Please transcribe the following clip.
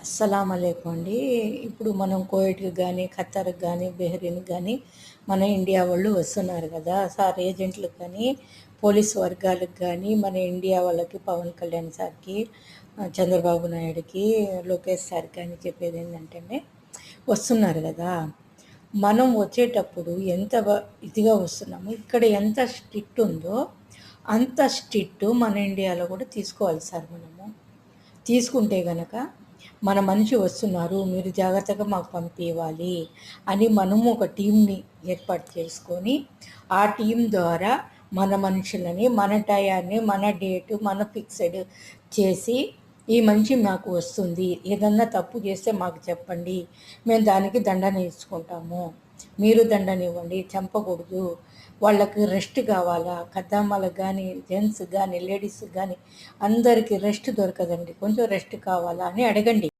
అస్సలామలైకుం అండి. ఇప్పుడు మనం కువైట్‌కి గానీ, ఖత్తర్‌కి గానీ, బెహ్రెయిన్‌కి గానీ మన ఇండియా వాళ్ళు వస్తున్నారు కదా! సార్ ఏజెంట్‌లకు కానీ, పోలీస్ వర్గాలకు గానీ, మన ఇండియా వాళ్ళకి పవన్ కళ్యాణ్ సార్‌కి, చంద్రబాబు నాయుడుకి, లోకేష్ సార్‌కి కానీ చెప్పేదేంటంటే వస్తున్నారు కదా! మనం వచ్చేటప్పుడు ఎంత ఇదిగా వస్తున్నామో, ఇక్కడ ఎంత స్ట్రిక్ట్ ఉందో అంత స్ట్రిక్ట్ మన ఇండియాలో కూడా తీసుకోవాలి సార్ మనము. తీసుకుంటే గనక మన మనిషి వస్తున్నారు, మీరు జాగ్రత్తగా మాకు పంపివ్వాలి అని మనము ఒక టీంని ఏర్పాటు చేసుకొని ఆ టీం ద్వారా మన మనుషులని, మన టయాన్ని, మన డేటు, మన ఫిక్స్డ్ చేసి ఈ మనిషి మాకు వస్తుంది, ఏదన్నా తప్పు చేస్తే మాకు చెప్పండి, మేము దానికి దండన ఇచ్చుకుంటాము, మీరు దండన ఇవ్వండి, చంపకూడదు, వాళ్ళకి రెస్ట్ కావాలా, కద్దామాలకు కానీ, జెంట్స్ కానీ, లేడీస్కి కానీ అందరికీ రెస్ట్ దొరకదండి, కొంచెం రెస్ట్ కావాలా అని అడగండి.